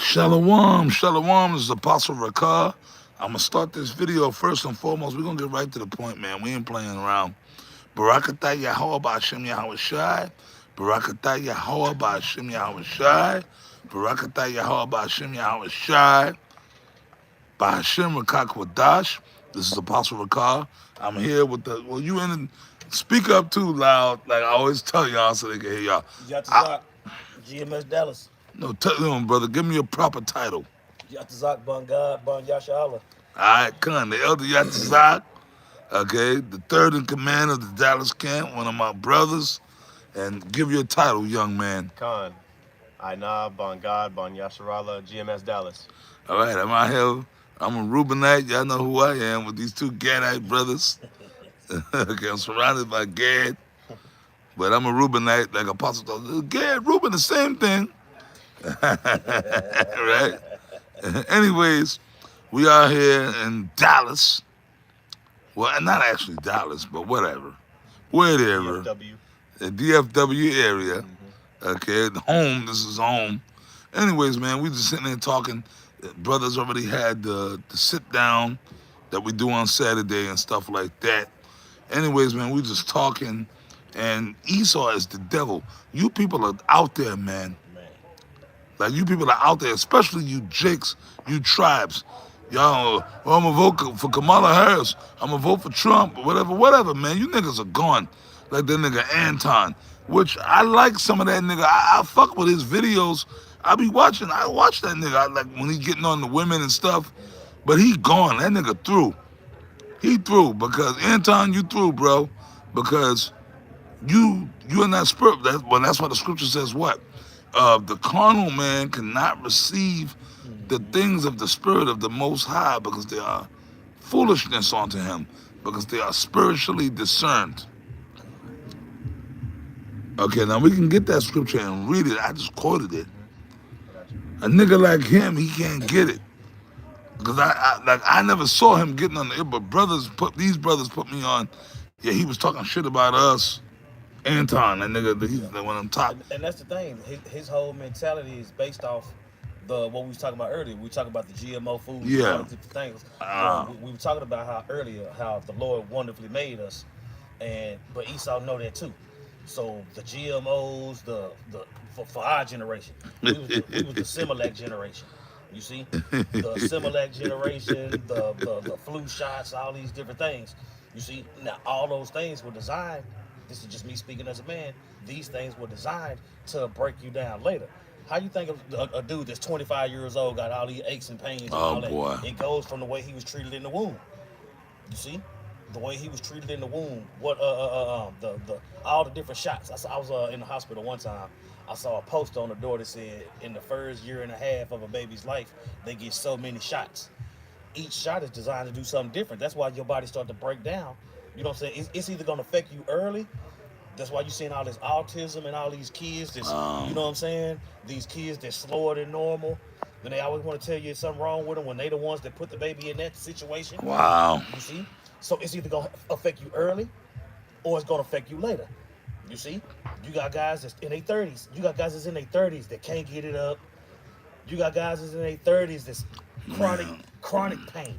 Shalom, shalom, this is Apostle Rakar. I'm going to start this video first and foremost. We're going to get right to the point, man. We ain't playing around. Barakatah Yahweh Ba'Hashem Yahweh Shai. Barakatah Yahweh Ba'Hashem Yahweh Shai. Barakatah Yahweh Ba'Hashem Yahweh Shai. Ba'Hashem Rakak Wadash. This is Apostle Rakar. I'm here with the, well, you in the, speak up too loud, like I always tell y'all so they can hear y'all. Yatazak, GMS Dallas. No, tell them, brother, give me a proper title. Yatazak, Bon God, Bon Yasha Allah. All right, come, the elder Yatazak, okay, the third in command of the Dallas camp, one of my brothers, and give your title, young man. Khan, Aina, Bon God, Bon Yasharala, GMS Dallas. All right, I'm out here. I'm a Reubenite. Y'all know who I am with these two Gadite brothers. Okay, I'm surrounded by Gad, but I'm a Reubenite, like Apostle told. Gad, Reuben, the same thing. Right? Anyways, we are here in Dallas. Well, not actually Dallas, but whatever. Whatever. DFW. The DFW area. Okay, home, this is home. Anyways, man, we just sitting there talking. Brothers already had the sit down that we do on Saturday and stuff like that. Anyways, man, we just talking. And Esau is the devil. You people are out there, man. Like, you people are out there, especially you Jakes, you tribes. Y'all, well, I'm going to vote for Kamala Harris. I'm going to vote for Trump, or whatever, man. You niggas are gone. Like that nigga Anton, which I like some of that nigga. I fuck with his videos. I watch that nigga. I like when he getting on the women and stuff. But he gone. That nigga through. He through because Anton, you through, bro. Because you in that spirit. That's why the scripture says what? The carnal man cannot receive the things of the spirit of the Most High because they are foolishness unto him, because they are spiritually discerned. Okay, now we can get that scripture and read it. I just quoted it. A nigga like him, he can't get it. Because I never saw him getting on the, but these brothers put me on. Yeah, he was talking shit about us. Anton, that nigga, he's one of them top. And that's the thing. His whole mentality is based off what we was talking about earlier. We were talking about the GMO foods, Yeah. all the different things. We were talking about how the Lord wonderfully made us, but Esau know that too. So the GMOs, for our generation, we was the Similac generation. You see, the Similac generation, the flu shots, all these different things. You see, now all those things were designed. This is just me speaking as a man. These things were designed to break you down later. How you think of a dude that's 25 years old got all these aches and pains and all that? Boy. It goes from the way he was treated in the womb. You see, the way he was treated in the womb. What all the different shots. I was in the hospital one time. I saw a post on the door that said, in the first year and a half of a baby's life, they get so many shots. Each shot is designed to do something different. That's why your body starts to break down. You know what I'm saying? It's either going to affect you early. That's why you're seeing all this autism and all these kids that's, you know what I'm saying? These kids that's slower than normal. Then they always want to tell you something wrong with them when they the ones that put the baby in that situation. Wow. You see? So it's either going to affect you early or it's going to affect you later. You see? You got guys that's in their 30s. You got guys that's in their 30s that can't get it up. You got guys that's in their 30s that's chronic pain.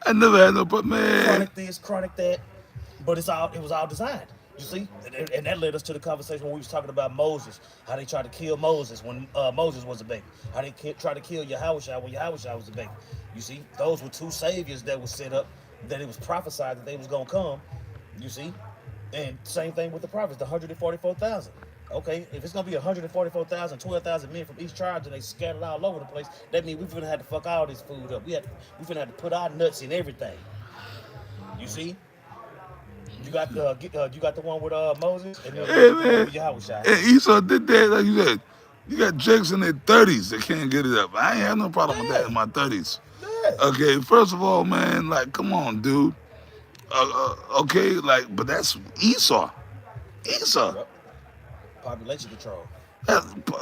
I never had no, but man. Chronic this, chronic that. But it was all designed. You see? And that led us to the conversation when we was talking about Moses. How they tried to kill Moses when Moses was a baby. How they tried to kill Yahushua when Yahushua was a baby. You see? Those were two saviors that was set up, that it was prophesied that they was going to come. You see? And same thing with the prophets, the 144,000. Okay, if it's going to be 144,000, 12,000 men from each tribe and they scattered all over the place, that means we're going to have to fuck all this food up. We're going to have to put our nuts in everything. You see? You got the one with Moses and then the one with Yahushua. And Esau did that, like you said. You got Jakes in their 30s that can't get it up. I ain't have no problem with that in my 30s. Yeah. Okay, first of all, man, like, come on, dude. Okay, like, but that's Esau. Esau. Population control.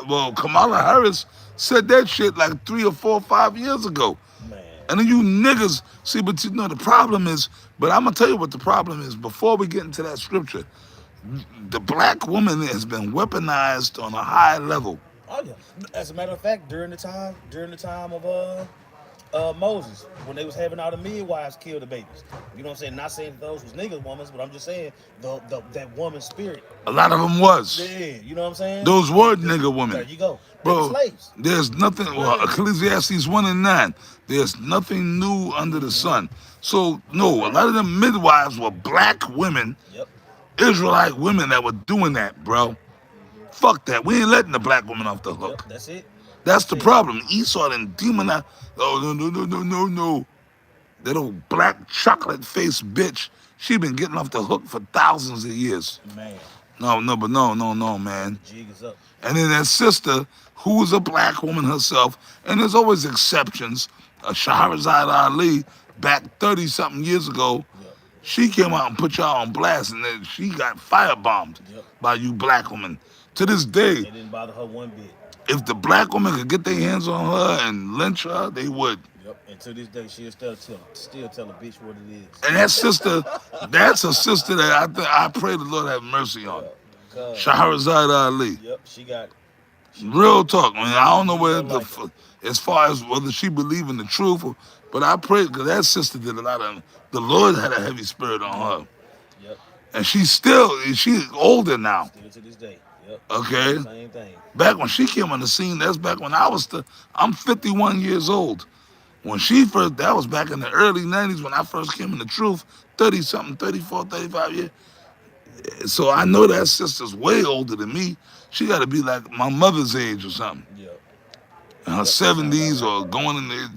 Well, Kamala Harris said that shit like 3 or 4 or 5 years ago. Man. And then you niggas, see, but you know the problem is, but I'm going to tell you what the problem is before we get into that scripture. The black woman has been weaponized on a high level. Oh yeah. As a matter of fact, during the time of Moses, when they was having all the midwives kill the babies. You know what I'm saying? Not saying that those was nigga women, but I'm just saying the that woman spirit. A lot of them was. Yeah, you know what I'm saying? Those were nigga There women. you go. They were Bro, slaves. there's nothing, well, Yeah. Ecclesiastes 1 and 9, there's nothing new under the Mm-hmm. sun. So, no, a lot of them midwives were black women, Yep. Israelite women that were doing that, bro. Mm-hmm. Fuck that. We ain't letting the black woman off the Yep. hook. That's it. That's That's the it. problem. Esau done demonized. Oh, no, no, no, no, no, no. That old black chocolate faced bitch, she been getting off the hook for thousands of years. Man, No, no, but no, no, no, the man. jig is up. And then that sister, who was a black woman herself, and there's always exceptions. Shahrazad Ali, back 30 something years ago, Yep. she came out and put y'all on blast, and then she got firebombed Yep. by you black women. To this day, It didn't bother her one bit. if the black woman could get their hands on her and lynch her, they would. Yep. And to this day, she'll still tell a bitch what it is. And that sister, that's a sister that I pray the Lord have mercy on. Yeah. Cause Shahrazad Ali. yep, she Real talk, man. I don't know you where don't like her. as far as whether she believe in the truth, but I pray because that sister did a lot of. The Lord had a heavy spirit on her, Yep. and she's older now. Still to this day. Yep. Okay, Same thing. back when she came on the scene, that's back when I was I'm 51 years old. When she first, that was back in the early 90s when I first came in the truth, 30 something, 34, 35 years. So I know that sister's way older than me. She got to be like my mother's age or something. Yep. In her Yep. That sound about 70s right. or going in there,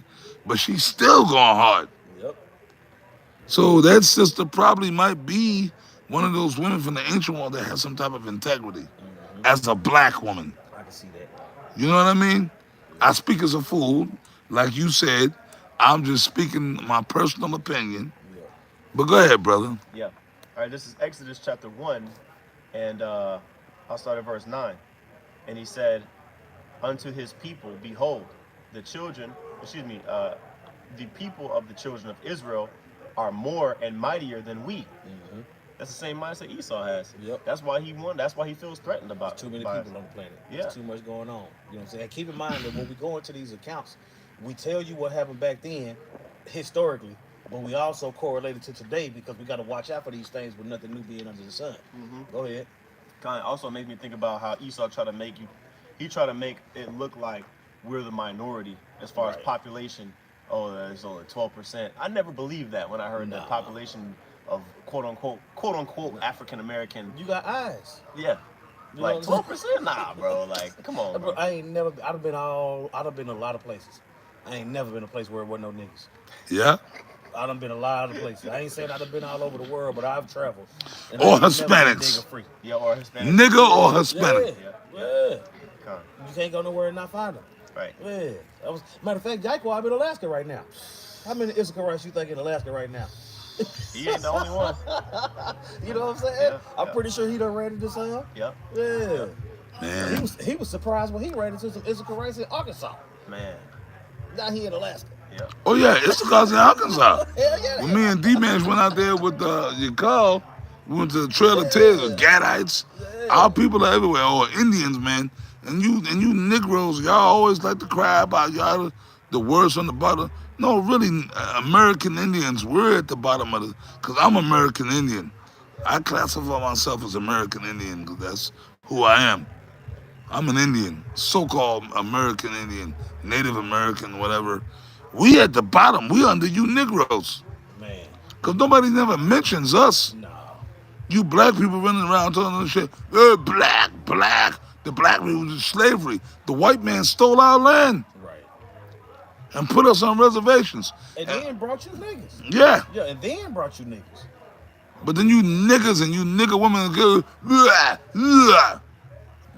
but she's still going hard. Yep. So that sister probably might be one of those women from the ancient world that has some type of integrity as a black woman. I can see that. You know what I mean? I Yep. speak as a fool, like you said. I'm just speaking my personal opinion. Yep. But go ahead, brother. Yeah. All right, this is Exodus chapter 1, and I'll start at verse 9. And he said, unto his people, behold, the children, the people of the children of Israel are more and mightier than we. Mm-hmm. That's the same mindset Esau has. Yep. That's why he won. That's why he feels threatened about Too many by people on the planet. Yeah. There's too much going on. You know what I'm saying? Keep in mind that when we go into these accounts, we tell you what happened back then, historically, but we also correlate it to today because we got to watch out for these things with nothing new being under the sun. Mm-hmm. Go ahead. Kind of also makes me think about how Esau tried to make it look like we're the minority as far as Right. population. Oh, there's only 12%. I never believed that when I heard the Nah. population of quote unquote African American. You got eyes. Yeah, You like know what I'm 12%. Nah, bro. Like, come on, bro. I ain't never. I'd have been a lot of places. I ain't never been a place where it wasn't no niggas. Yeah? I done been a lot of places. I ain't saying I done been all over the world, but I've traveled. And Or I ain't never been Hispanics. nigga free. Yeah, or Hispanic. Nigga or Hispanic. Yeah. Con, You can't go nowhere and not find them. right. Yeah. Matter of fact, Jaiko, I'm in Alaska right now. How many Issachar rights you think in Alaska right now? He ain't the only one. You know what I'm saying? Yeah, I'm yeah. pretty sure he done ran into some. Yep, Yeah. Man. He was surprised when he ran into some Issachar rights in Arkansas. man. Now he in Alaska. Yep. Oh, yeah, it's because in Arkansas. Hell yeah. When me and D-Man went out there with your call, we went to the Trail of Tears, the Gadites. Our people are everywhere, or Indians, man. And you Negroes, y'all always like to cry about y'all the worst on the bottom. No, really, American Indians, we're at the bottom of the, because I'm American Indian. I classify myself as American Indian because that's who I am. I'm an Indian, so-called American Indian, Native American, whatever. We at the bottom. We under you Negroes. Man. Because nobody never mentions us. Nah. You black people running around telling them shit. Black, black. The black people was in slavery. The white man stole our land Right. and put us on reservations. And then brought you niggas. Yeah, Yeah, and then brought you niggas. but then you niggas and you nigga women go, "Ugh, ugh."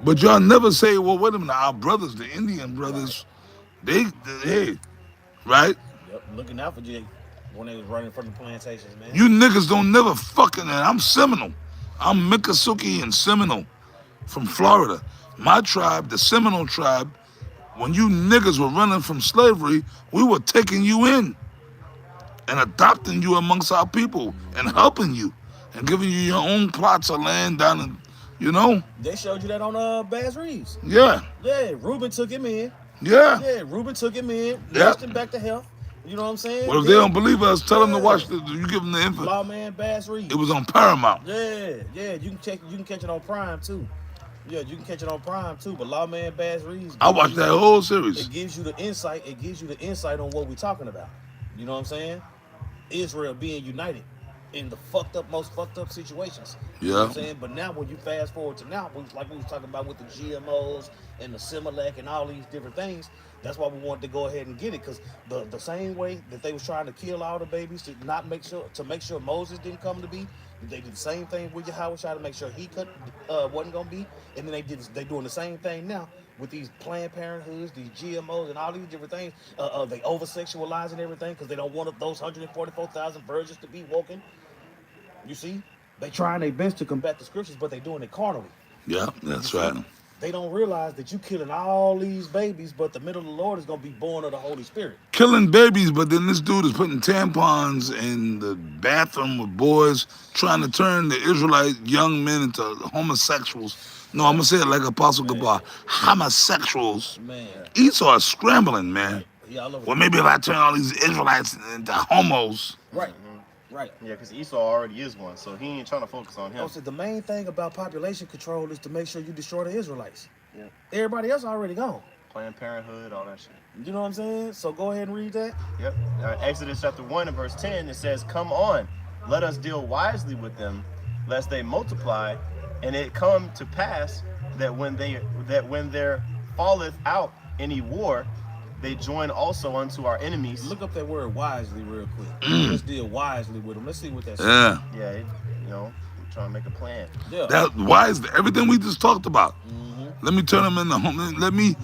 But y'all never say, well, wait a minute, our brothers, the Indian brothers, hey, right? Yep, looking out for Jake when they was running from the plantations, man. You niggas don't never fucking, and I'm Seminole. I'm Miccosukee and Seminole from Florida. My tribe, the Seminole tribe, when you niggas were running from slavery, we were taking you in and adopting you amongst our people and helping you and giving you your own plots of land down in, You know? They showed you that on Bass Reeves. Yeah. Yeah, Ruben took him in. Yeah. Yeah, Ruben took him in, Yeah. nursed him back to health. You know what I'm saying? Well, if they don't believe us, tell them to watch you give them the info. Lawman Bass Reeves. It was on Paramount. Yeah, you can catch it on Prime too. Yeah, you can catch it on Prime too. But Lawman Bass Reeves, I watched that whole series. It gives you the insight. It gives you the insight on what we're talking about. You know what I'm saying? Israel being united in the most fucked up situations. You know what I'm saying? But now when you fast forward to now, like we was talking about with the GMOs and the Similac and all these different things, that's why we wanted to go ahead and get it, because the same way that they was trying to kill all the babies to make sure Moses didn't come to be, they did the same thing with Yahweh, trying to make sure he wasn't gonna be, and then they doing the same thing now with these Planned Parenthoods, these GMOs, and all these different things. They over sexualizing everything because they don't want those 144,000 virgins to be woken. You see, they trying their best to combat the scriptures, but they doing it carnally. Yeah, that's right. They don't realize that you killing all these babies, but the middle of the Lord is going to be born of the Holy Spirit. Killing babies, but then this dude is putting tampons in the bathroom with boys, trying to turn the Israelite young men into homosexuals. No, I'm going to say it like Apostle Gabar. Homosexuals. Man. Esau is scrambling, man. Right. Yeah, well, maybe if I turn all these Israelites into homos. Right. Right. Yeah, because Esau already is one, so he ain't trying to focus on him. So the main thing about population control is to make sure you destroy the Israelites. Yeah. Everybody else already gone. Planned Parenthood, all that shit. You know what I'm saying? So go ahead and read that. Yep. Exodus chapter 1 and verse 10, it says, "Come on, let us deal wisely with them, lest they multiply, and it come to pass that when there falleth out any war, they join also unto our enemies." Look up that word wisely real quick. Let's deal wisely with them. Let's see what that says. Yeah, we're trying to make a plan. Yeah. That wisely, everything we just talked about. Let me turn them into home. Let me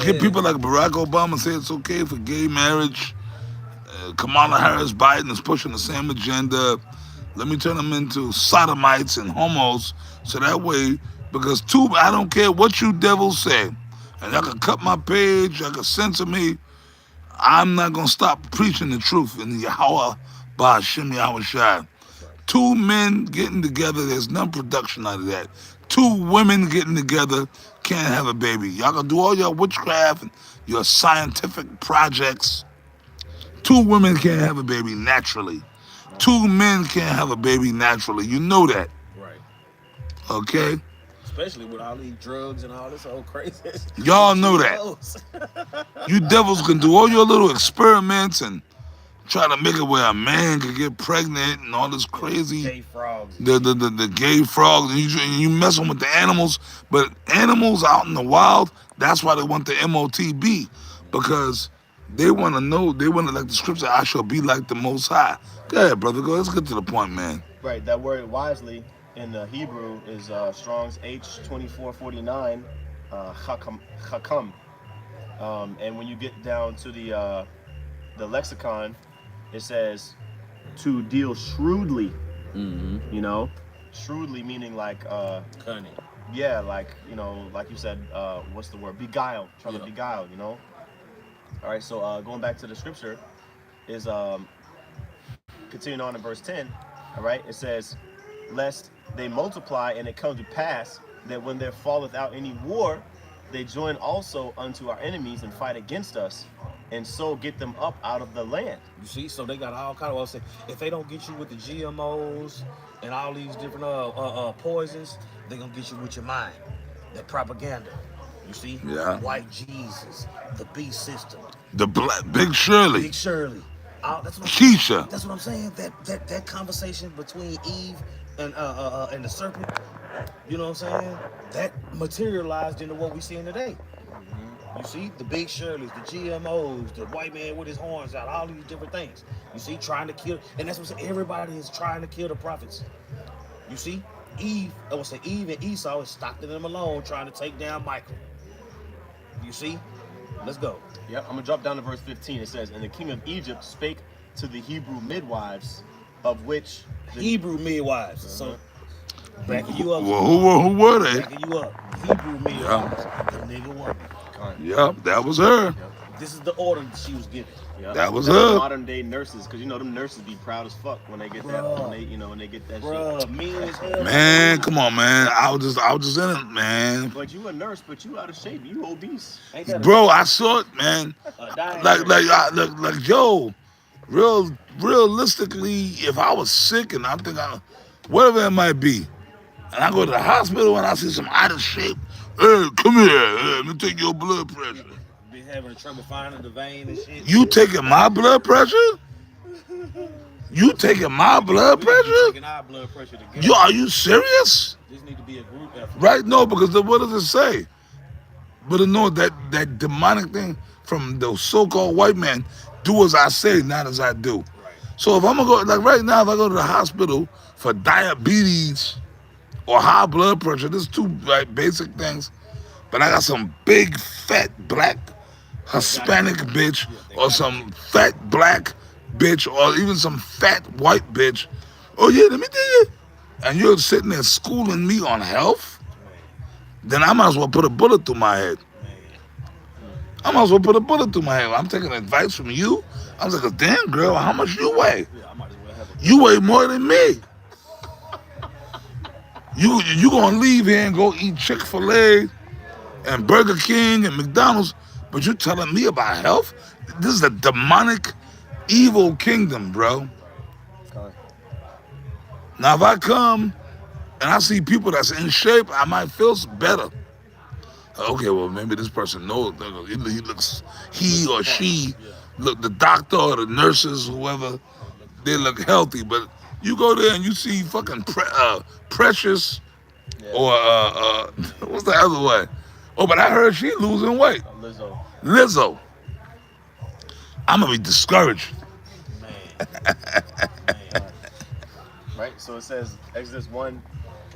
get people like Barack Obama say it's okay for gay marriage. Kamala Harris, Biden is pushing the same agenda. Let me turn them into sodomites and homos, so that way, because I don't care what you devils say, and y'all can cut my page, y'all can censor me, I'm not going to stop preaching the truth in the Yahweh, Ba'Hashem Yahweh Shai. Two men getting together, there's no production out of that. Two women getting together can't have a baby. Y'all can do all your witchcraft and your scientific projects. Two women can't have a baby naturally. Two men can't have a baby naturally. You know that. Right. Okay? Especially with all these drugs and all this old crazy. Y'all know that. You devils can do all your little experiments and try to make it where a man could get pregnant and all this crazy. Gay frogs. The gay frogs. And you messing with the animals. But animals out in the wild, that's why they want the MOTB. Because they want to know, like the scripture, I shall be like the Most High. Go ahead, brother. Let's get to the point, man. Right, that word wisely in the Hebrew is Strong's H2449, hakam. And when you get down to the lexicon, it says to deal shrewdly. You know, shrewdly meaning like cunning. Yeah, like like you said, what's the word? Beguile. Trying to beguile. You know. All right, so going back to the scripture is continuing on in verse 10. All right, it says, "Lest they multiply, and it come to pass that when there falleth out any war, they join also unto our enemies and fight against us, and so get them up out of the land." You see, so they got all kind of. If they don't get you with the GMOs and all these different poisons, they gonna get you with your mind, that propaganda. You see, white Jesus, the beast system, the Big Shirley. Big Shirley. That's what Keisha. That's what I'm saying. That conversation between Eve and the serpent, you know what I'm saying? That materialized into what we seeing today. You see, the Big Shirleys, the GMOs, the white man with his horns out, all these different things. You see, trying to kill, and that's what I'm saying. Everybody is trying to kill the prophets. You see, Eve and Esau is stalking them alone, trying to take down Michael. You see? Let's go. Yep, I'm gonna drop down to verse 15. It says, "And the king of Egypt spake to the Hebrew midwives, of which Hebrew midwives." So backing you up. Well, who were they? Backing you up. Hebrew midwives. The nigga woman. Yep, that was her. This is the order that she was given. Yep. That was That's her. modern day nurses, because you know them nurses be proud as fuck when they get that. Bruh. When they get that shit. Bruh, mean as hell. Man, come on, man. I was just in it, man. But you a nurse, but you out of shape. You obese. Ain't that Bro, I saw it, man. a dying Like, yo, realistically, if I was sick and I'm thinking, whatever it might be, and I go to the hospital and I see some out of shape, hey, come here, let me take your blood pressure. be having trouble finding the vein and shit. You taking my blood pressure? You taking my blood We need to be pressure? taking our blood pressure together. Yo, are you serious? This need to be a group effort. Right? No, because what does it say? But no, that demonic thing from the so-called white man, do as I say, not as I do. Right. So if I'm gonna go, like right now, if I go to the hospital for diabetes or high blood pressure, there's two basic things. But I got some big, fat, black, Hispanic bitch, or some fat, black bitch, or even some fat, white bitch. Oh yeah, let me tell you. And you're sitting there schooling me on health? Then I might as well put a bullet through my head. I might as well put a bullet through my head. I'm taking advice from you. I was like, damn, girl, how much you weigh? Yeah, I might as well have a You weigh more than me. You gonna leave here and go eat Chick-fil-A and Burger King and McDonald's, but you telling me about health? This is a demonic, evil kingdom, bro. Now, if I come and I see people that's in shape, I might feel better. Okay, well, maybe this person knows. He or she, look, the doctor or the nurses, whoever, they look healthy. But you go there and you see fucking Precious or what's the other one? Oh, but I heard she losing weight. Lizzo. Lizzo. I'm gonna be discouraged. man. Right? So it says Exodus 1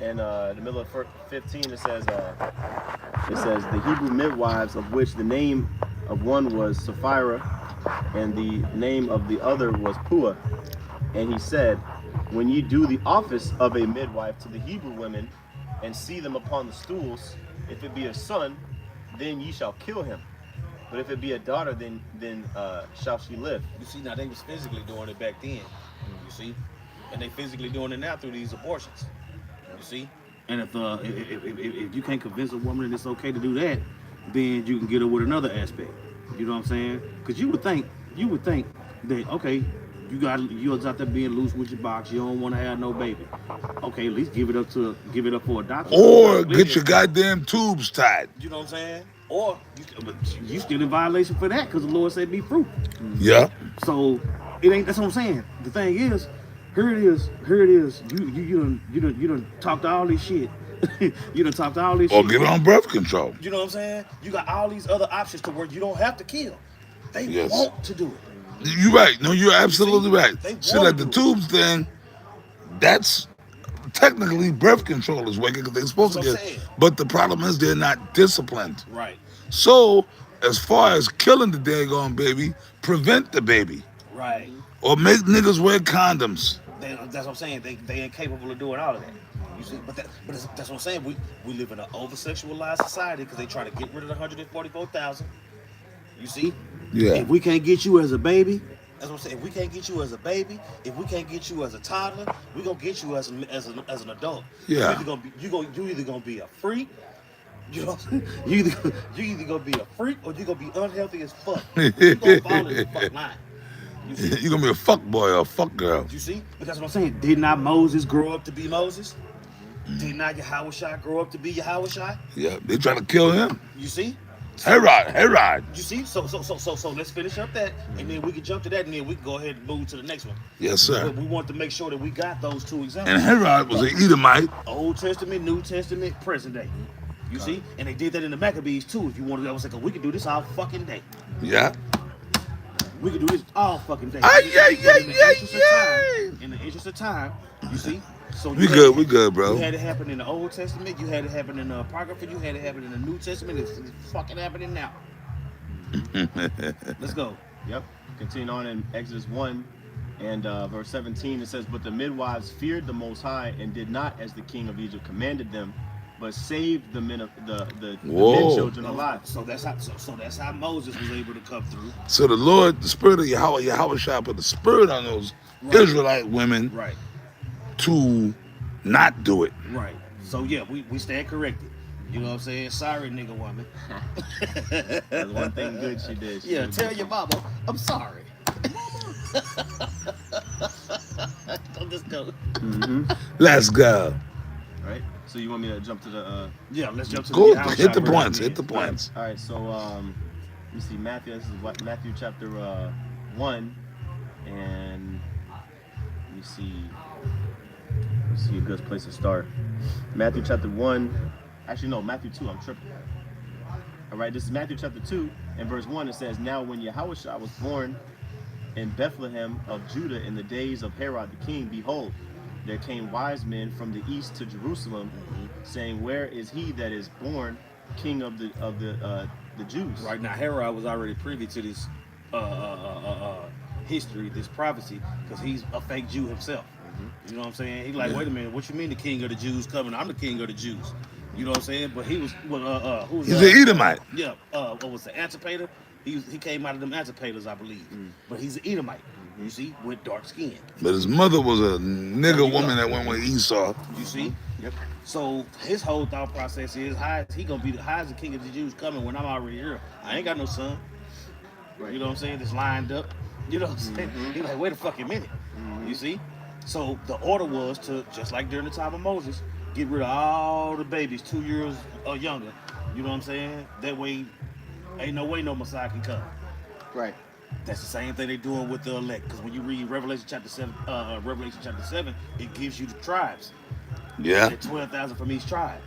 and in the middle of 15 it says the Hebrew midwives, of which the name of one was Sapphira and the name of the other was Puah. And he said, when you do the office of a midwife to the Hebrew women and see them upon the stools, if it be a son, then ye shall kill him. But if it be a daughter, then shall she live. You see, now they was physically doing it back then. You see, and they physically doing it now through these abortions. You see, and if you can't convince a woman that it's okay to do that, then you can get her with another aspect. You know what I'm saying? Because you would think that okay, you was out there being loose with your box. You don't want to have no baby. Okay, at least give it up for adoption. Or get your goddamn tubes tied. You know what I'm saying? Or you still in violation for that because the Lord said be fruitful. Yeah. So it ain't. That's what I'm saying. The thing is, here it is. You done talked all this shit. You done talked all this Or shit. get on birth control. You know what I'm saying? You got all these other options to where you don't have to kill. They Yes. want to do it. You're right. No, you're absolutely right. They See, wanna like the do it. tubes thing, that's technically birth control is working because they're supposed to That's what get. I'm saying. But the problem is they're not disciplined. Right. So, as far as killing the daggone baby, prevent the baby. Right. Or make niggas wear condoms. That's what I'm saying. They incapable of doing all of that. You see, but that's what I'm saying. We live in an over-sexualized society because they try to get rid of the 144,000. You see? Yeah. If we can't get you as a baby, that's what I'm saying. If we can't get you as a baby, if we can't get you as a toddler, we gonna get you as an adult. Yeah. You either gonna be a freak. You know, you either gonna be a freak or you gonna be unhealthy as fuck. You gonna fall in the fuck line. You see? You're gonna be a fuck boy or a fuck girl. You see? But that's what I'm saying. Did not Moses grow up to be Moses? Did not Yahushua grow up to be Yahushua? Yeah, they try to kill him. You see? Herod. You see? So let's finish up that, and then we can jump to that, and then we can go ahead and move to the next one. Yes, sir. We want to make sure that we got those two And examples. Herod was an Edomite. Old Testament, New Testament, present day. You see? And they did that in the Maccabees too. If you wanted, I was like, we could do this all fucking day. Yeah. We could do this all fucking day. In the interest of time, you see? So We good, bro. You had it happen in the Old Testament, you had it happen in the Apocrypha, you had it happen in the New Testament, it's fucking happening now. Let's go. Yep. Continue on in Exodus 1 and verse 17. It says, but the midwives feared the Most High and did not as the king of Egypt commanded them, but saved the men of the men Whoa. children alive. So that's how Moses was able to come through. So the Lord, the spirit of Yahweh Shah put the spirit on those Right. Israelite women Right. to not do it. Right. So yeah, we stand corrected. You know what I'm saying? Sorry, nigga woman. That's one thing good she did. She Yeah, was- tell your mama, I'm sorry. Let's go. Let's go. Right. So you want me to jump to the? Yeah, let's jump to Go the Yahweh hit the Shah points. verse Hit the again. points. All right. So let me see Matthew. This is what Matthew chapter 1, and let me see. Let's see a good place to start. Matthew chapter 1. Actually, no, Matthew 2. I'm tripping. All right. This is Matthew chapter 2 and verse 1. It says, "Now when Yahushua was born in Bethlehem of Judah in the days of Herod the king, behold, there came wise men from the east to Jerusalem, saying, Where is he that is born king of the Jews?" Right now, Herod was already privy to this history, this prophecy, because he's a fake Jew himself. You know what I'm saying? He's like, wait a minute, what you mean the king of the Jews coming? I'm the king of the Jews. You know what I'm saying? But he was, who was He's an Edomite. Yeah, what was the Antipater? He came out of them Antipaters, I believe. But he's an Edomite, you see, with dark skin. But his mother was a nigger you woman go. that went with Esau. You see? Yep. So his whole thought process is, how is he gonna be? How is the king of the Jews coming when I'm already here? I ain't got no son. You know what I'm saying? It's lined up. You know what I'm saying? He's like, wait a fucking minute. You see? So the order was to, just like during the time of Moses, get rid of all the babies 2 years or younger. You know what I'm saying? That way, ain't no way no Messiah can come. Right. That's the same thing they're doing with the elect. Because when you read Revelation chapter 7, it gives you the tribes. Yeah. At 12,000 from each tribe.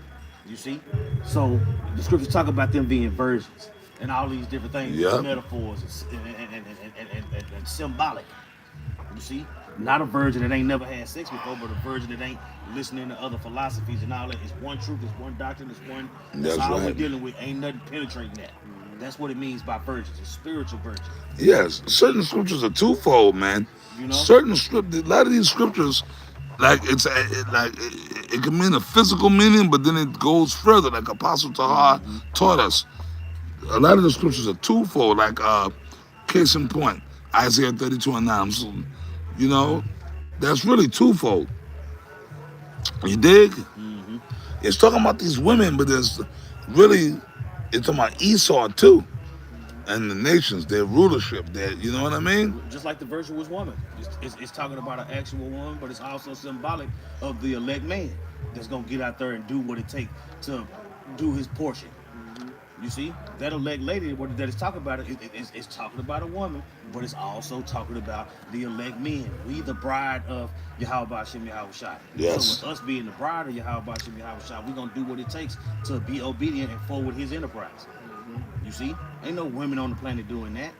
You see? So the scriptures talk about them being virgins and all these different things, Yeah. metaphors and symbolic. You see? Not a virgin that ain't never had sex before, but a virgin that ain't listening to other philosophies and all that. It's one truth, it's one doctrine, it's one. That's all we're right. dealing with. Ain't nothing penetrating that. That's what it means by virgins. It's spiritual virgins. Yes. Certain scriptures are twofold, man. You know? Certain scriptures, a lot of these scriptures, like it can mean a physical meaning, but then it goes further. Like Apostle Tahar taught us. A lot of the scriptures are twofold. Like case in point, Isaiah 32:9. So, you know, that's really twofold. You dig? It's talking about these women, but there's really, it's talking about Esau too, and the nations, their rulership, you know what I mean? Just like the virtuous woman. It's talking about an actual woman, but it's also symbolic of the elect man that's going to get out there and do what it takes to do his portion. You see? That elect lady that is talking about it's talking about a woman, but it's also talking about the elect men. We the bride of Yahweh Shem Yahweh Shai. Yes. So with us being the bride of Yahweh Shem Yahweh Shai, we're going to do what it takes to be obedient and forward his enterprise. You see? Ain't no women on the planet doing that.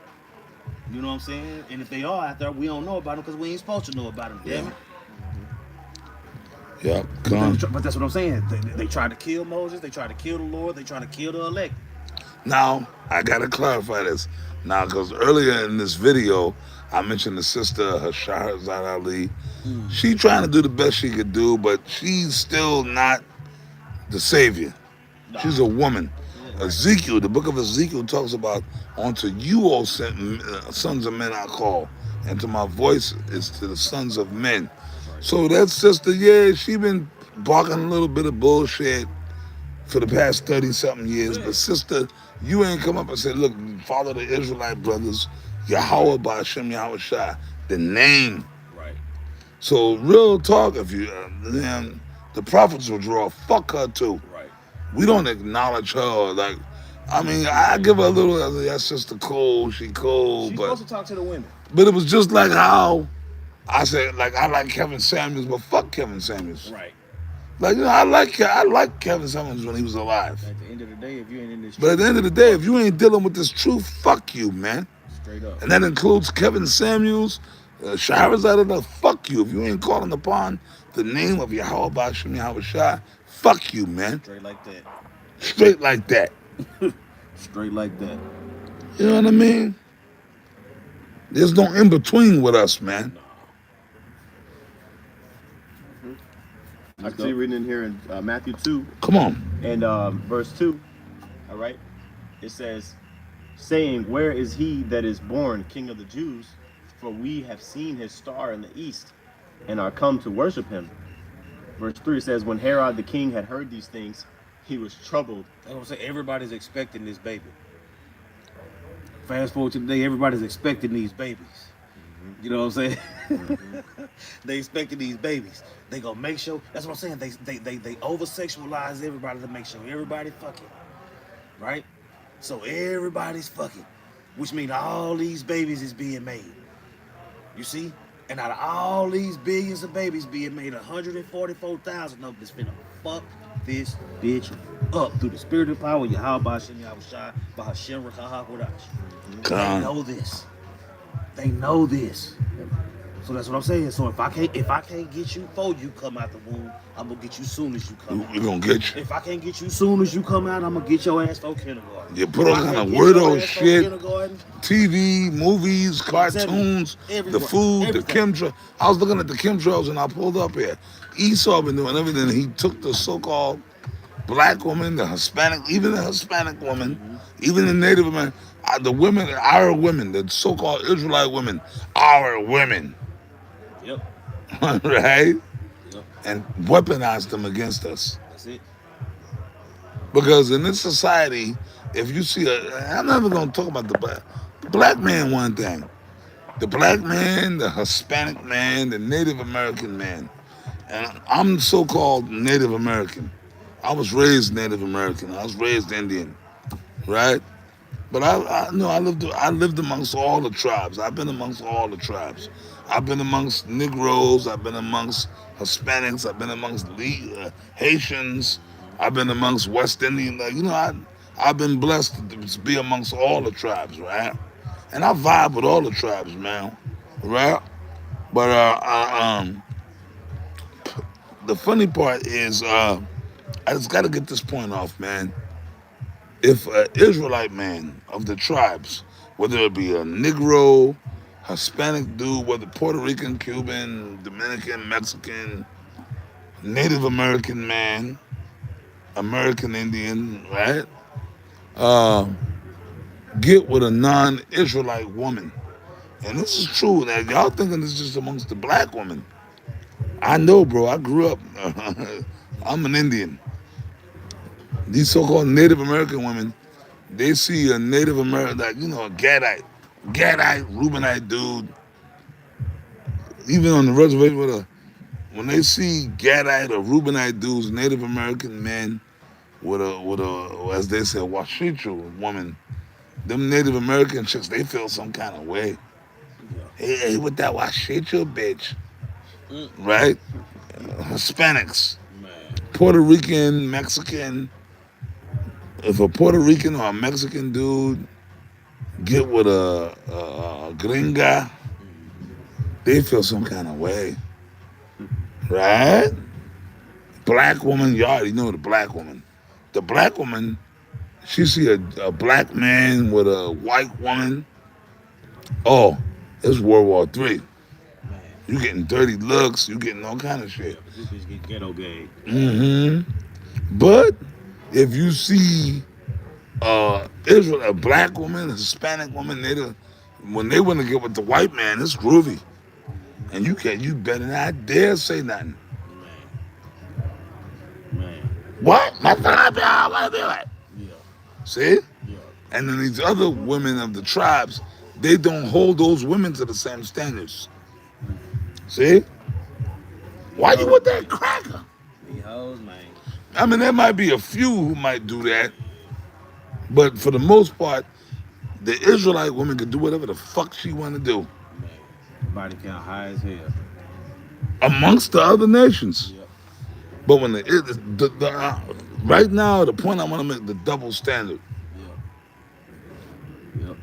You know what I'm saying? And if they are out there, we don't know about them because we ain't supposed to know about them, damn it. Yeah, come on. But that's what I'm saying. They tried to kill Moses. They tried to kill the Lord. They tried to kill the elect. Now, I gotta clarify this. Now, because earlier in this video, I mentioned the sister, Shahrazad Ali. She trying to do the best she could do, but she's still not the savior. Nah. She's a woman. Ezekiel, the book of Ezekiel talks about, unto you, O sons of men, I call, and to my voice is to the sons of men. So that sister, yeah, she been barking a little bit of bullshit for the past 30-something years. But sister, you ain't come up and said, look, follow the Israelite brothers, Yahweh Ba'ashem Yahweh Shai, the name. Right. So real talk, if you, then the prophets will draw, fuck her too. Right. We don't acknowledge her. Like, I mean, I give her a little, that sister cool, she cool, She's but supposed to talk to the women. it was just like how I said, like, I like Kevin Samuels, but fuck Kevin Samuels. Right. Like, you know, I like Kevin Samuels when he was alive. At the end of the day, if you ain't in this But at the end of the day, if you ain't dealing with this truth, fuck you, man. straight up. And that includes Kevin Samuels, Shahrazad, fuck you. If you ain't calling upon the name of Yahweh Ba'ashem Yahweh Shai, fuck you, man. Straight like that. Straight like that. Straight like that. You know what I mean? There's no in-between with us, man. I can see reading in here in Matthew 2 Come on. and verse 2. All right. It says, saying, where is he that is born King of the Jews? For we have seen his star in the east and are come to worship him. Verse 3 says, when Herod the king had heard these things, he was troubled. I was gonna say everybody's expecting this baby. Fast forward to today, everybody's expecting these babies. You know what I'm saying? They expecting these babies. They gonna make sure. That's what I'm saying. They over sexualize everybody to make sure everybody fucking, right? So everybody's fucking, which means all these babies is being made. You see? And out of all these billions of babies being made, 144,000 of them is finna fuck this bitch up through the spirit of power. Yahweh Ba'Shem Yahushua Ba'Shem Rakaha Kodash. They know this. They know this. So that's what I'm saying. So if I can't get you before you come out the womb, I'm gonna get you soon as you come out. We're gonna get you. If I can't get you soon as you come out, I'm gonna get your ass for kindergarten. You put all kind of weirdo shit, TV, movies, cartoons, the food, the chemtrails. I was looking at the chemtrails and I pulled up here. Esau been doing everything. He took the so-called black woman, the Hispanic, even the Hispanic woman, even the Native American, the women, our women, the so-called Israelite women, our women. Yep. Right? Yep. And weaponized them against us. That's it. Because in this society, if you see I'm never going to talk about the black man one thing. The black man, the Hispanic man, the Native American man. And I'm so-called Native American. I was raised Native American. I was raised Indian, right? But I lived amongst all the tribes. I've been amongst all the tribes. I've been amongst Negroes. I've been amongst Hispanics. I've been amongst Haitians. I've been amongst West Indian. I've been blessed to be amongst all the tribes, right? And I vibe with all the tribes, man, right? But the funny part is, I just got to get this point off, man. If an Israelite man of the tribes, whether it be a Negro, Hispanic dude, whether Puerto Rican, Cuban, Dominican, Mexican, Native American man, American Indian, right? Get with a non-Israelite woman. And this is true. Now, y'all thinking this is just amongst the black women. I know, bro. I grew up. I'm an Indian. These so-called Native American women, they see a Native American, like, a Gadite, Reubenite dude, even on the reservation when they see Gadite or Reubenite dudes, Native American men with a as they say, Washichu woman, them Native American chicks, they feel some kind of way. Hey, with that Washichu bitch, right? Hispanics, Puerto Rican, Mexican. If a Puerto Rican or a Mexican dude get with a gringa, they feel some kind of way, right? Black woman, you already know the black woman. The black woman, she see a black man with a white woman. Oh, it's World War III. You getting dirty looks, you getting all kind of shit. This bitch get ghetto gay. But if you see Israel, a black woman, a Hispanic woman, when they want to get with the white man, it's groovy. And you better not dare say nothing. Man. What? That's what I want to do it. Yeah. See? Yeah. And then these other women of the tribes, they don't hold those women to the same standards. See? Why you with that cracker? These hoes, man. I mean, there might be a few who might do that, but for the most part, the Israelite woman can do whatever the fuck she want to do. Man. Body count high as hell. Amongst the other nations. Yep. But when right now, the point I want to make, the double standard. Yep.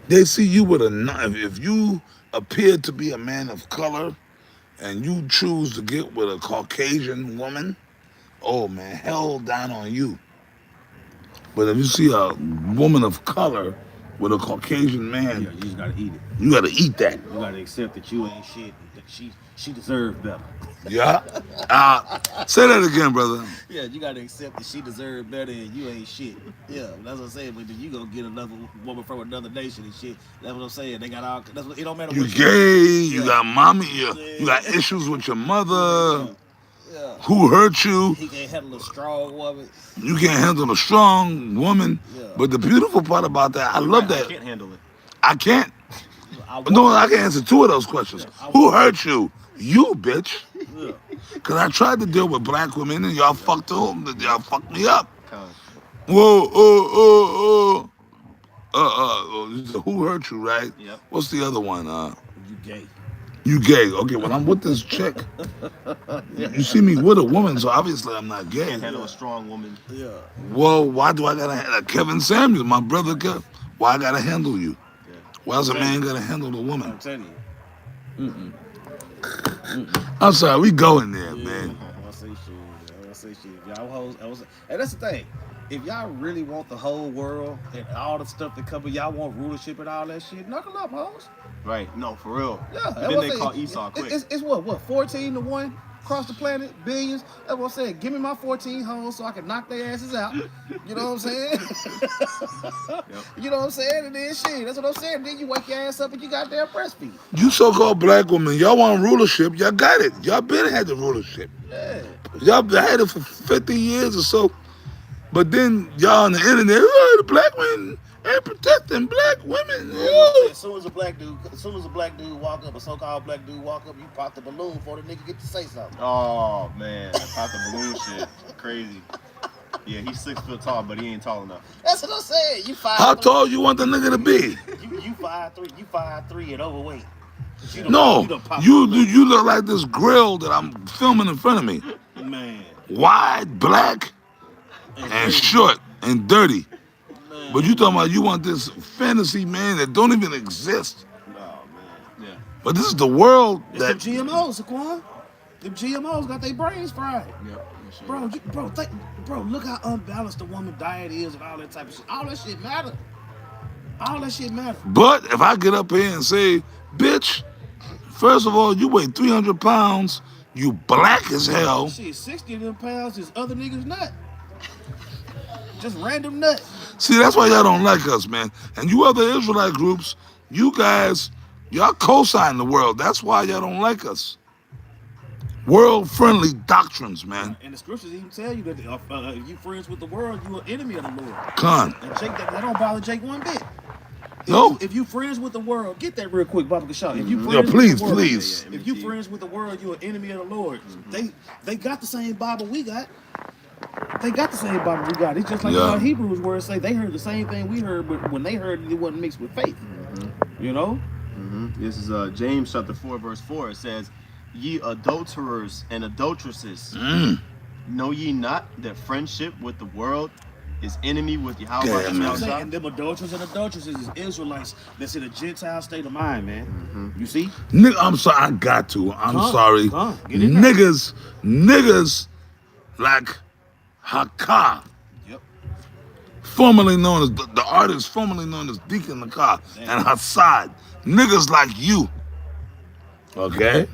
They see you with if you appear to be a man of color and you choose to get with a Caucasian woman, oh man, hell down on you. But if you see a woman of color with a Caucasian Yeah, man, you just gotta eat it. you gotta eat that. You gotta accept that you ain't shit. That she deserves better. Yeah. Say that again, brother. Yeah, you gotta accept that she deserves better and you ain't shit. Yeah, that's what I'm saying. But then you gonna get another woman from another nation and shit. That's what I'm saying. They got all. That's what, it don't matter You what gay. You Yeah. got mommy. You got Yeah. issues with your mother. Yeah. Who hurt you? He can't handle a strong woman. You can't handle a strong woman. Yeah. But the beautiful part about that, I love I that. can't handle it. I can't. I No, want I can answer two of those questions. Yeah, I Who want- hurt you? You, bitch. Yeah. Because I tried to deal with black women and y'all fucked them. Y'all fucked me up. Con. Whoa, who hurt you, right? Yep. What's the other one? You gay. You gay. Okay, when I'm with this chick, you see me with a woman, so obviously I'm not gay. Can't handle a strong woman. Yeah. Well, why do I gotta Kevin Samuels, my brother Kev, why I gotta handle you? Yeah. Why's a man gotta handle the woman? I'm telling you. I'm sorry, we going there, man. I want to say shit. I want to say shit. If y'all hoes, and that's the thing. If y'all really want the whole world and all the stuff that cover, y'all want rulership and all that shit, knuckle up, hoes. Right. No, for real. Yeah. Then they call Esau quick. It's what 14 to 1 across the planet, billions. That's what I'm saying. Give me my 14 hoes so I can knock their asses out. You know what I'm saying? Yep. You know what I'm saying? And then shit, that's what I'm saying. Then you wake your ass up and you got their breastfeed. You so-called black women, y'all want rulership, y'all got it. Y'all been had the rulership. Yeah. Y'all had it for 50 years or so. But then y'all on the internet, oh, the black women ain't protecting black women. Oh. As soon as a black dude walk up, a so-called black dude walk up, you pop the balloon before the nigga get to say something. Oh man, pop the balloon shit. Crazy. Yeah, he's 6 foot tall, but he ain't tall enough. That's what I'm saying. You 5'3". How tall you want the nigga to be? You 5'3". You 5'3" and overweight. No, done popped you the you look like this grill that I'm filming in front of me. balloon. Man. Wide, black, and short and dirty. But you talking about you want this fantasy man that don't even exist. Oh man. Yeah. But this is the world It's that them GMOs, Saquon. Them GMOs got their brains fried. Yep. Bro, look how unbalanced the woman diet is and all that type of shit. All that shit matter. All that shit matter. But if I get up here and say, bitch, first of all, you weigh 300 pounds, you black as hell. Shit, 60 of them pounds is other niggas nut. Just random nut. See, that's why y'all don't like us, man. And you other Israelite groups, you guys, y'all co-sign the world. That's why y'all don't like us. World-friendly doctrines, man. And the scriptures even tell you that if you friends with the world, you are enemy of the Lord. Con. And Jake, that don't bother Jake one bit. No. If you friends with the world, get that real quick, Baba Kashaw. If you Yeah, friends please, with the world, please. If you friends with the world, you're an enemy of the Lord. They got the same Bible we got. They got the same Bible we got. It's just like Yeah. Hebrews where it say they heard the same thing we heard, but when they heard it, it wasn't mixed with faith. You know? This is James chapter 4, verse 4. It says, "Ye adulterers and adulteresses, know ye not that friendship with the world is enemy with Yahweh?" Yeah, That's what I'm man. saying. And them adulterers and adulteresses is Israelites that's in a Gentile state of mind, man. You see? Nigga, I'm sorry, I got to. I'm sorry. Get in there. Niggas like Hakah, Yep. formerly known as the artist formerly known as Deacon Hakah, and Hassad. Niggas like you. Okay?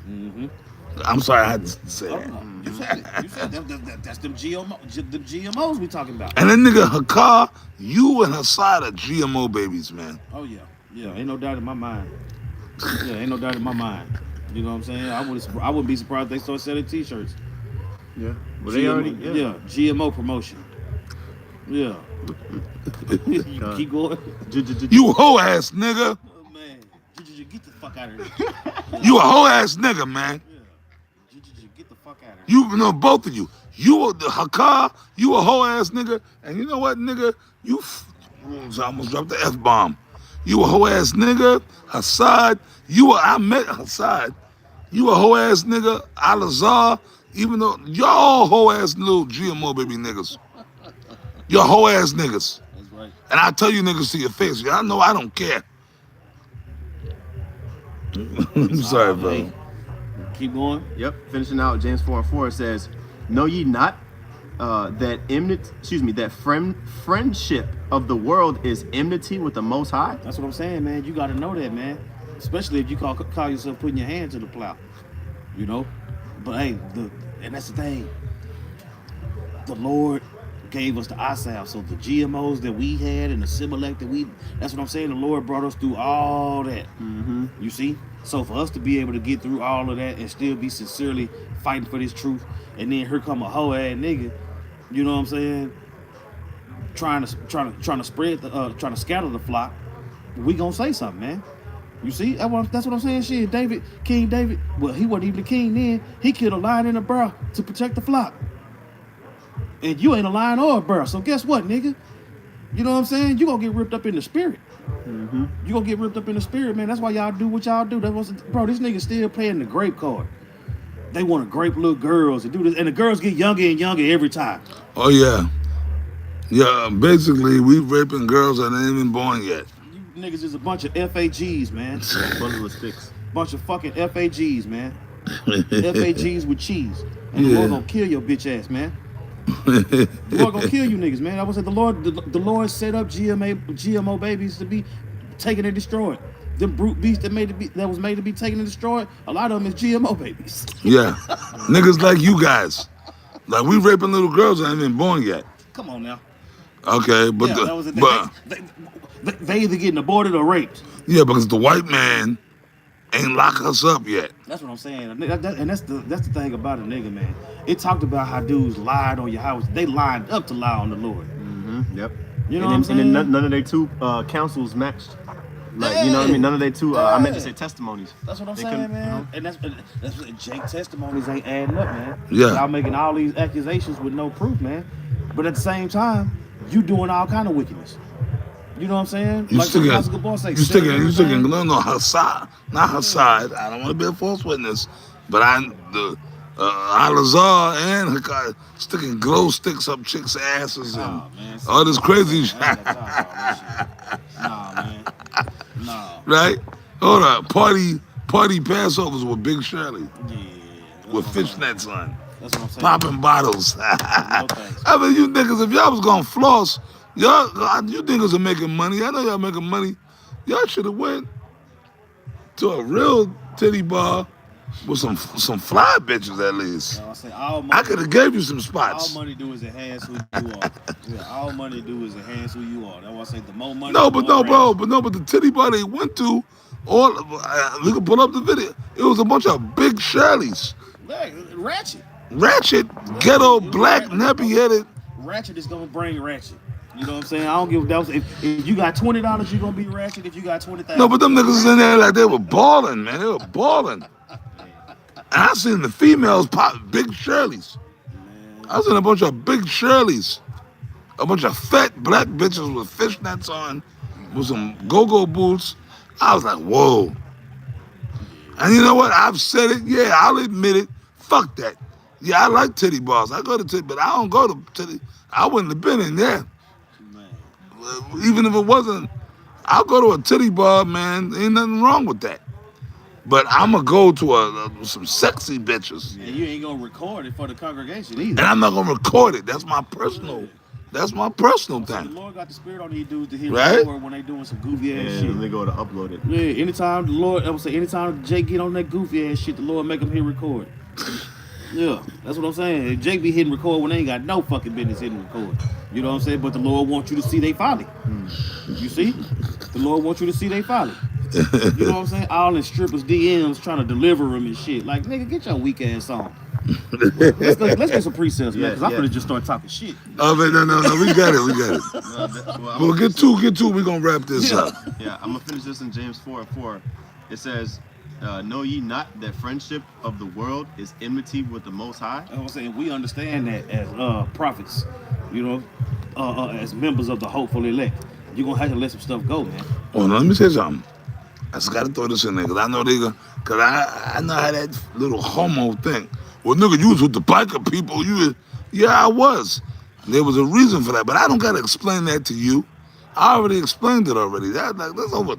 I'm sorry, I had to say that. You said it. You said that's them GMOs we talking about. And that nigga Hakah, you and Hassad are GMO babies, man. Oh yeah, yeah. Ain't no doubt in my mind. Yeah, ain't no doubt in my mind. You know what I'm saying? I wouldn't be surprised if they start selling T-shirts. Yeah. Well, they already. Yeah, GMO promotion. Yeah. You keep going. You hoe ass nigga. Oh man, get the fuck out of here. You a hoe ass nigga, man. Yeah. Get the fuck out of here. You know both of you. You a the Hakah, you a hoe ass nigga, and you know what, nigga? I almost dropped the F-bomb. You a hoe ass nigga, Hassad. I met Hassad. You a hoe ass nigga, Alazar. Even though y'all hoe ass little GMO baby niggas. You're hoe ass niggas. That's right. And I tell you niggas to your face, y'all know I don't care. I'm sorry, bro. Hey, keep going. Yep. Finishing out James 4 and 4, it says, "Know ye not friendship of the world is enmity with the Most High. That's what I'm saying, man. You got to know that, man. Especially if you call yourself putting your hand to the plow, you know. But hey, and that's the thing. The Lord gave us the eye salve. So the GMOs that we had and the Similac that's what I'm saying. The Lord brought us through all that. Mm-hmm. You see? So for us to be able to get through all of that and still be sincerely fighting for this truth, and then here come a hoe ass nigga, you know what I'm saying? Trying to spread trying to scatter the flock, we gonna say something, man. You see? That's what I'm saying. Shit, King David, well, he wasn't even the king then. He killed a lion and a bear to protect the flock. And you ain't a lion or a bear. So guess what, nigga? You know what I'm saying? You gonna get ripped up in the spirit. Mm-hmm. You gonna get ripped up in the spirit, man. That's why y'all do what y'all do. Bro, this nigga still playing the grape card. They want to grape little girls and do this. And the girls get younger and younger every time. Oh, yeah. Yeah, basically, we raping girls that ain't even born yet. You niggas is a bunch of FAGs, man. Bundle of sticks. Bunch of fucking FAGs, man. FAGs with cheese. And the Lord gonna kill your bitch ass, man. The Lord gonna kill you niggas, man. I was saying the Lord set up GMO babies to be taken and destroyed. The brute beasts that was made to be taken and destroyed, a lot of them is GMO babies. Yeah. Niggas like you guys. Like, we raping little girls that ain't even born yet. Come on now. Okay, but Yeah, that was it. They either getting aborted or raped. yeah, because the white man ain't lock us up yet. That's what I'm saying. And that's the thing about a nigga, man. It talked about how dudes lied on your house. They lined up to lie on the Lord. Mm-hmm. Yep. You know what I'm saying? And then none of their two counsels matched. Like, you know what I mean? None of their two, I meant to say testimonies. That's what I'm They saying, couldn't, man. you know? And that's what Jake testimonies ain't adding up, man. Yeah. Y'all making all these accusations with no proof, man. But at the same time, you doing all kind of wickedness. You know what I'm saying? You sticking no her side, not her side. I don't want to be a false witness, but Alazar and Hakai sticking glow sticks up chicks' asses and all this crazy shit. Nah, man. Nah. Right? Hold up. Party Passovers with Big Shirley. Yeah. With fishnets on. That's what I'm saying. Popping bottles. No thanks. I mean, you niggas, if y'all was gonna floss, you niggas are making money. I know y'all making money. Y'all should have went to a real titty bar with some fly bitches at least. I could have gave you some spots. All money do is enhance who you are. Yeah, all money do is enhance who you are. That's why I say the more money. But the titty bar they went to, we can pull up the video. It was a bunch of big Shirleys. Ratchet, ghetto, black, nappy-headed. Ratchet is gonna bring ratchet. You know what I'm saying? I don't give a damn. If you got $20, you're gonna be ratchet. If you got 20,000. No, but them niggas was in there like they were balling, man. They were balling. And I seen the females pop big Shirleys. I seen a bunch of big Shirleys. A bunch of fat black bitches with fishnets on, with some go-go boots. I was like, whoa. And you know what? I've said it. Yeah, I'll admit it. Fuck that. Yeah, I like titty bars. I go to titty, but I don't go to titty. I wouldn't have been in there. Even if it wasn't, I'll go to a titty bar, man. Ain't nothing wrong with that. But I'm going to go to some sexy bitches. And you ain't going to record it for the congregation either. And I'm not going to record it. That's my personal thing. The Lord got the spirit on these dudes to hear right? record when they doing some goofy ass shit. They go to upload it. Yeah, anytime Jake get on that goofy ass shit, the Lord make him hit record. Yeah, that's what I'm saying. Jake be hitting record when they ain't got no fucking business hitting record. You know what I'm saying? But the Lord wants you to see they folly. You see? The Lord wants you to see they folly. You know what I'm saying? All in strippers DMs trying to deliver them and shit. Like, nigga, get your weak ass on. Let's get some precepts, man, because I'm gonna just start talking shit. Oh, man, no, we got it. Well, get two. We're gonna wrap this up. Yeah, I'm gonna finish this in James 4:4. It says, know ye not that friendship of the world is enmity with the Most High? I'm saying we understand that as prophets, you know, as members of the hopeful elect. You're gonna have to let some stuff go, man. Oh, no, let me say something. I just gotta throw this in there, because I know because I know how that little homo thing. Well, nigga, you was with the biker people. Yeah, I was. There was a reason for that, but I don't gotta explain that to you. I already explained it already. That's over.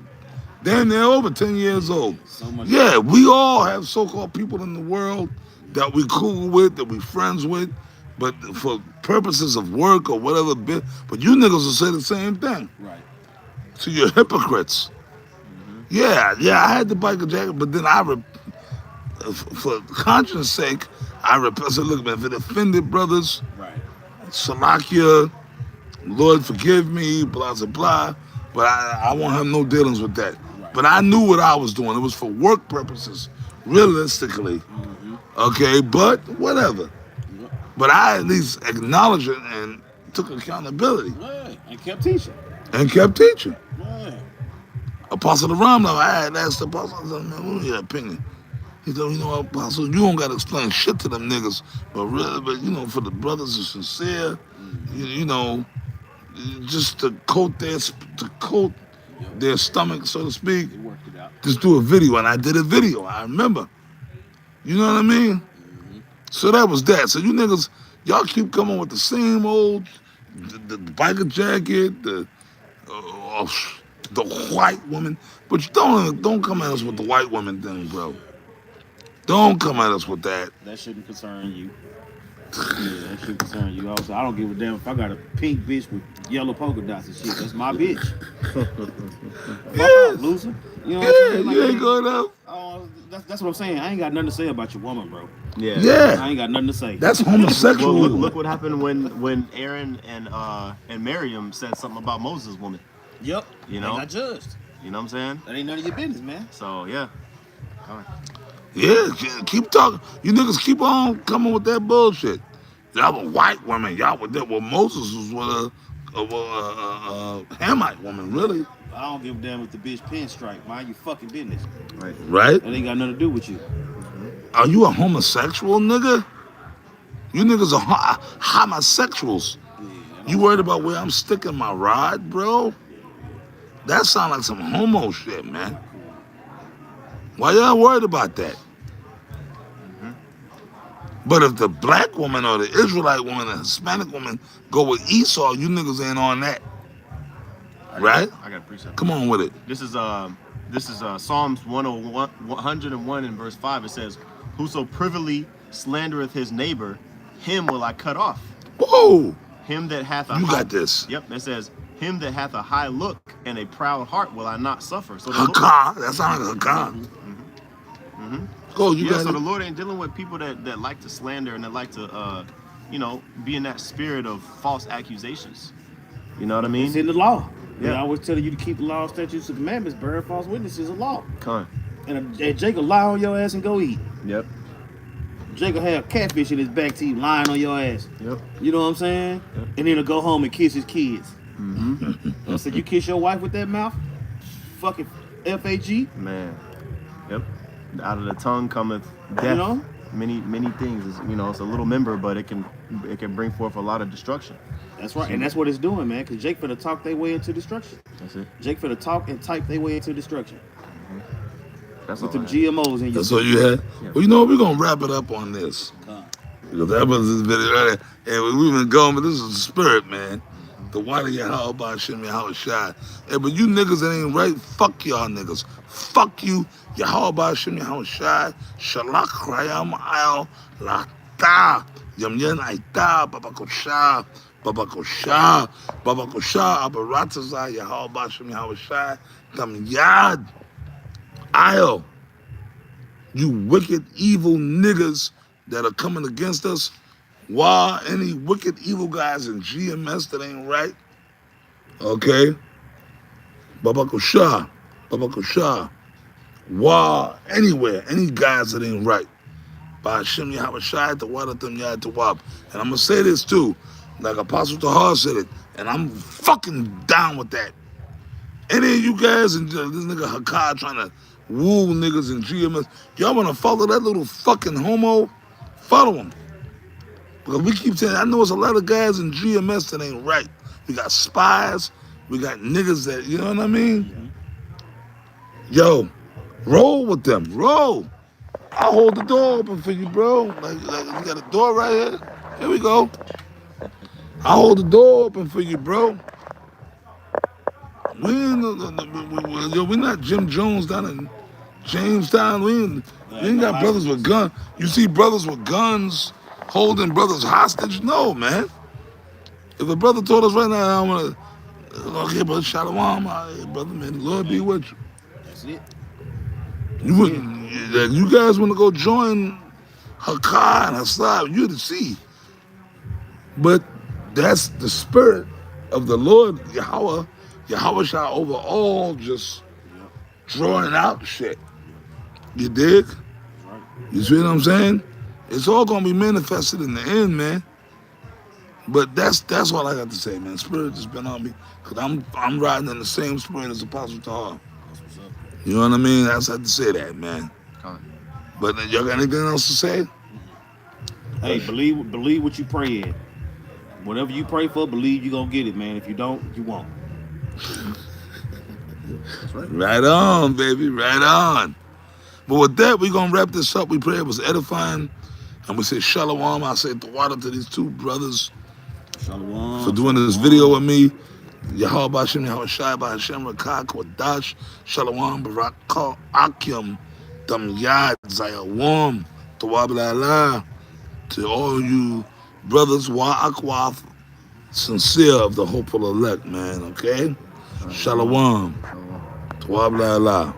Damn, they're over 10 years old. Yeah, we all have so-called people in the world that we cool with, that we friends with, but for purposes of work or whatever bit. But you niggas will say the same thing. Right. So you're hypocrites. Yeah, I had the biker jacket, but then for conscience sake, I said, look, man, if it offended brothers, Right. Salakia, Lord forgive me, blah, blah, blah. But I won't have no dealings with that. Right. But I knew what I was doing. It was for work purposes, realistically. Okay, but whatever. Yep. But I at least acknowledged it and took accountability Right. And kept teaching. and kept teaching. Right. Apostle the Ram, I had asked the apostle, I said, man, what your opinion? He said, you know, apostle, you don't got to explain shit to them niggas, but really, you know, for the brothers are sincere, you know, just to coat their stomach, so to speak, They worked it out. just do a video. And I did a video, I remember. You know what I mean? So that was that. So you niggas, y'all keep coming with the same old, the biker jacket, the white woman. But you don't come at us with the white woman thing, bro. Don't come at us with that. That shouldn't concern you. Yeah, that should concern you. Also, I don't give a damn if I got a pink bitch with yellow polka dots and shit. That's my bitch. Yeah, Loser. You know what I'm saying? Like, you ain't going up. Oh, that's what I'm saying. I ain't got nothing to say about your woman, bro. Yeah. I Yeah, ain't got nothing to say. that's Well, homosexual. look what happened when Aaron and Miriam said something about Moses' woman. Yep. You know? They got judged. You know what I'm saying? That ain't none of your business, man. So yeah. Yeah, keep talking. You niggas keep on coming with that bullshit. Y'all were white women. Y'all were there. Well, Moses was with a Hamite woman, really. I don't give a damn with the bitch pinstripe. Mind your fucking business. Right. Right? That ain't got nothing to do with you. Are you a homosexual, nigga? You niggas are homosexuals. Yeah, You worried about where I'm sticking my rod, bro? That sound like some homo shit, man. Why y'all worried about that? But if the black woman or the Israelite woman or the Hispanic woman go with Esau, you niggas ain't on that. Right? I got a precept. Come on with it. This is Psalms 101 in verse 5. It says, "Whoso privily slandereth his neighbor, him will I cut off. Whoa! Him that hath a You high-" got this. Yep. It says, "Him that hath a high look and a proud heart will I not suffer." So the Lord, Hakah. That sounds like Hakah. Go, you yeah. got So it. the Lord ain't dealing with people that like to slander and that like to be in that spirit of false accusations. You know what I mean? It's in the law. Yeah. They always telling you to keep the law, statutes, and commandments. Bearing false witness is a law. Con. And Jake will lie on your ass and go eat. Yep. Jake will have catfish in his back teeth lying on your ass. Yep. You know what I'm saying? Yep. And then he'll go home and kiss his kids. I said, you kiss your wife with that mouth? Fucking FAG? Man. Yep. Out of the tongue cometh death. You know? Many things. It's a little member, but it can bring forth a lot of destruction. That's right. And that's what it's doing, man. Because Jake finna talk their way into destruction. That's it. Jake finna talk and type their way into destruction. That's With all. them I have. GMOs in your That's all you had? Yeah. Well, you know what? We're going to wrap it up on this. Because that was this video earlier. And we've been going, but this is the spirit, man. The water your how about shimmy how it shine. Hey, but you niggas that ain't right, fuck y'all niggas. Fuck you. Your how about shimmy how it shine. Shalak rayam al lata. Yam yen aita babakosha. Babakosha. Babakosha. Abarataza. Your how about shimmy how it shine. Tam yad. Aisle. You wicked, evil niggas that are coming against us. Why any wicked, evil guys in GMS that ain't right? Okay? Babakosha. Babakosha. Why anywhere, any guys that ain't right? By Hashem Yahabashai, the water them yad to wab. And I'm gonna say this too, like Apostle Tahar said it, and I'm fucking down with that. Any of you guys and this nigga Hakad trying to woo niggas in GMS, y'all wanna follow that little fucking homo? Follow him. Because we keep saying, I know it's a lot of guys in GMS that ain't right. We got spies, we got niggas that, you know what I mean? Yo, roll with them, roll. I'll hold the door open for you, bro. Like you got a door right here. Here we go. I'll hold the door open for you, bro. We're not Jim Jones down in Jamestown. We ain't got brothers with guns. You see brothers with guns holding brothers hostage. No, man. If a brother told us right now, I'm gonna, okay, brother, shalom, hey, brother, man, the Lord be with you. That's it. You wouldn't, you guys want to go join her car and her side, you to see. But that's the spirit of the Lord, Yahweh shall over all just drawing out shit. You dig? Right. You see what I'm saying? It's all gonna be manifested in the end, man. But that's all I got to say, man. Spirit has been on me, cause I'm riding in the same spirit as Apostle Tahar. That's what's up. You know what I mean? I just had to say that, man. Con. But y'all got anything else to say? Hey, believe what you pray in. Whatever you pray for, believe you're gonna get it, man. If you don't, you won't. That's right. Right on, baby. Right on. But with that, we're gonna wrap this up. We pray it was edifying. And we say shalom. I say water to these two brothers Shalom. for doing this video with me. Yahweh Bashem, Yahweh Shai, Bahashem, Rakak, Wadash, Shalom, Barak, Akim, Dam Yad, Zayawam, Tawab Allah, to all you brothers, Wa'akwaf, sincere of the hopeful elect, man, okay? Shalom, Shalom. Tawab Allah.